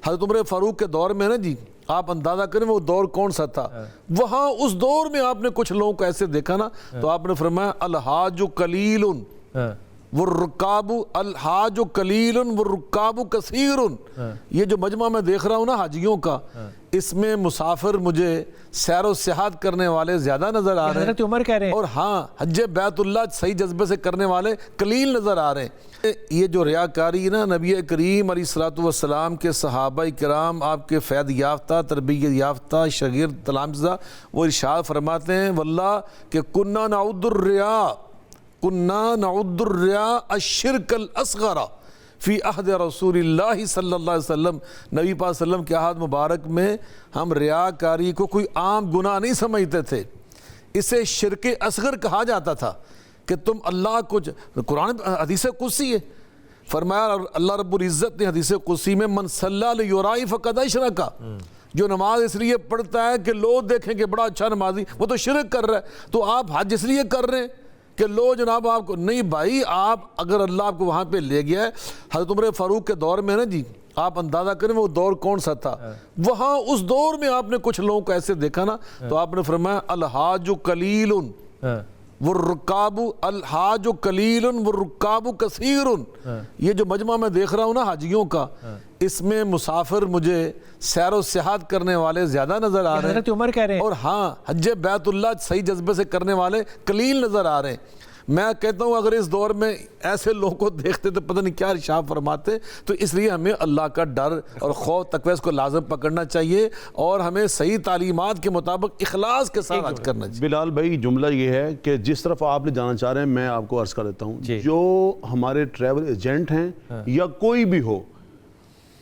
حضرت عمر فاروق کے دور میں نا جی آپ اندازہ کریں وہ دور کون سا تھا، وہاں اس دور میں آپ نے کچھ لوگوں کو ایسے دیکھا نا تو آپ نے فرمایا الحاج قلیل والرکاب الحاج قلیل والرکاب کثیر. یہ جو مجمع میں دیکھ رہا ہوں نا حاجیوں کا، اس میں مسافر مجھے سیر و سیاحت کرنے والے زیادہ نظر آ رہے ہیں، حضرت عمر کہہ رہے ہیں، اور ہاں حج بیت اللہ صحیح جذبے سے کرنے والے قلیل نظر آ رہے ہیں. یہ جو ریاکاری نا نبی کریم علیہ الصلوۃ والسلام کے صحابہ کرام، آپ کے فیض یافتہ تربیت یافتہ شاگرد تلامذہ، وہ ارشاد فرماتے ہیں واللہ کہ کننا نعد الریا الشرک الاصغر فی عہد رسول اللہ صلی اللہ علیہ وسلم. نبی پاک صلی اللہ علیہ وسلم کے عہد مبارک میں ہم ریاکاری کو کوئی عام گناہ نہیں سمجھتے تھے، اسے شرک اصغر کہا جاتا تھا کہ تم اللہ کو قرآن حدیث قدسی ہے، فرمایا اللہ رب العزت نے حدیث قدسی میں من صلی لیرائی فقد اشرک، جو نماز اس لیے پڑھتا ہے کہ لوگ دیکھیں کہ بڑا اچھا نمازی، وہ تو شرک کر رہا ہے. تو آپ حج اس لیے کر رہے ہیں کہ لو جناب آپ کو نہیں بھائی، آپ اگر اللہ آپ کو وہاں پہ لے گیا ہے. حضرت عمر فاروق کے دور میں نا جی آپ اندازہ کریں وہ دور کون سا تھا، وہاں اس دور میں آپ نے کچھ لوگوں کو ایسے دیکھا نا تو آپ نے فرمایا الحاج قلیل والرکاب الحاج قلیل والرکاب کثیر. یہ جو مجمع میں دیکھ رہا ہوں نا حاجیوں کا، اس میں مسافر مجھے سیر و سیاحت کرنے والے زیادہ نظر آ رہے ہیں، حضرت عمر کہہ رہے ہیں، اور ہاں حج بیت اللہ صحیح جذبے سے کرنے والے قلیل نظر آ رہے ہیں. میں کہتا ہوں اگر اس دور میں ایسے لوگوں کو دیکھتے تو پتہ نہیں کیا ارشاد فرماتے. تو اس لیے ہمیں اللہ کا ڈر اور خوف تقوی کو لازم پکڑنا چاہیے، اور ہمیں صحیح تعلیمات کے مطابق اخلاص کے ساتھ حج کرنا چاہیے. بلال بھائی جملہ یہ ہے کہ جس طرف آپ نے جانا چاہ رہے ہیں میں آپ کو عرض کر دیتا ہوں، جو ہمارے ٹریول ایجنٹ ہیں یا کوئی بھی ہو،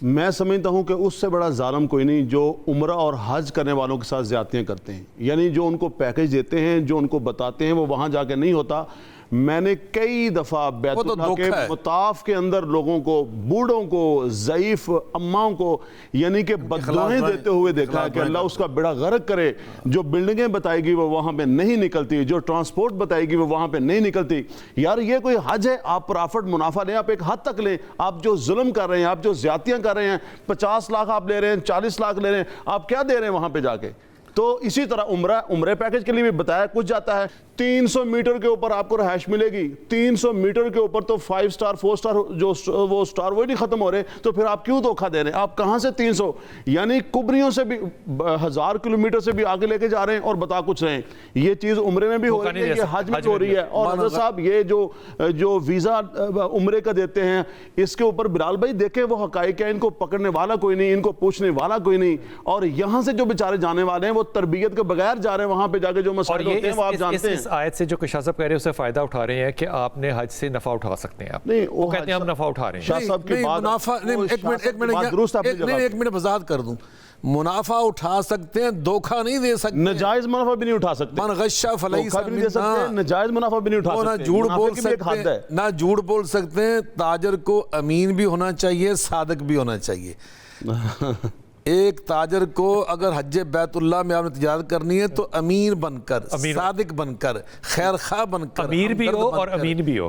میں سمجھتا ہوں کہ اس سے بڑا ظالم کوئی نہیں جو عمرہ اور حج کرنے والوں کے ساتھ زیادتیاں کرتے ہیں. یعنی جو ان کو پیکج دیتے ہیں، جو ان کو بتاتے ہیں، وہ وہاں جا کے نہیں ہوتا. میں نے کئی دفعہ بیت اللہ کے مطاف کے اندر لوگوں کو، بوڑھوں کو، ضعیف اماؤں کو یعنی کہ بددعائیں دیتے ہوئے دیکھا ہے کہ اللہ اس کا بیڑا غرق کرے. جو بلڈنگیں بتائے گی وہ وہاں پہ نہیں نکلتی، جو ٹرانسپورٹ بتائے گی وہ وہاں پہ نہیں نکلتی. یار یہ کوئی حج ہے؟ آپ پرافٹ منافع لیں، آپ ایک حد تک لیں. آپ جو ظلم کر رہے ہیں، آپ جو زیادتیاں کر رہے ہیں، 50 لاکھ آپ لے رہے ہیں، 40 لاکھ لے رہے ہیں، آپ کیا دے رہے ہیں وہاں پہ جا کے؟ تو اسی طرح عمرے پیکج کے لیے بھی بتایا کچھ جاتا ہے. 300 میٹر کے اوپر آپ کو رہائش ملے گی. 300 میٹر کے اوپر تو 5 سٹار 4 سٹار جو وہ سٹار وہ نہیں ختم ہو رہے، تو پھر آپ کیوں دھوکہ دے رہے ہیں؟ آپ کہاں سے 300 یعنی کبریوں سے بھی 1000 کلومیٹر سے بھی آگے لے کے جا رہے ہیں اور بتا کچھ رہے ہیں. یہ چیز عمرے میں بھی ہو رہی ہے، یہ حج میں بھی ہو رہی ہے. اور حضرت صاحب یہ جو ویزا عمرے کا دیتے ہیں، اس کے اوپر بلال بھائی دیکھیں وہ حقائق ہیں، ان کو پکڑنے والا کوئی نہیں، ان کو پوچھنے والا کوئی نہیں. اور یہاں سے جو بیچارے جانے والے ہیں وہ تربیت کے بغیر جا رہے ہیں، وہاں پہ جا کے جو مسائل ہوتے ہیں وہ آپ جانتے ہیں. اس آیت سے جو شاہ صاحب کہہ رہے ہیں اس سے فائدہ اٹھا رہے ہیں کہ آپ نے حج سے نفع اٹھا سکتے ہیں. آپ نہیں وہ کہتے ہیں ہم نفع اٹھا رہے ہیں. شاہ صاحب کی بات ایک منٹ وضاحت کر دوں. منافع اٹھا سکتے ہیں، دھوکہ نہیں دے سکتے. نجائز منافع بھی نہیں اٹھا سکتے. من غش فلیس منہ، نجائز منافع بھی نہیں اٹھا سکتے. نہ جھوٹ بول سکتے ہیں. تاجر کو امین بھی ہونا چاہیے، صادق بھی ہونا چاہیے. ایک تاجر کو اگر حج بیت اللہ میں آپ نے تجارت کرنی ہے تو امین بن کر، صادق بن کر، خیر خواہ بن کر، امیر بھی ہو اور امین بھی ہو.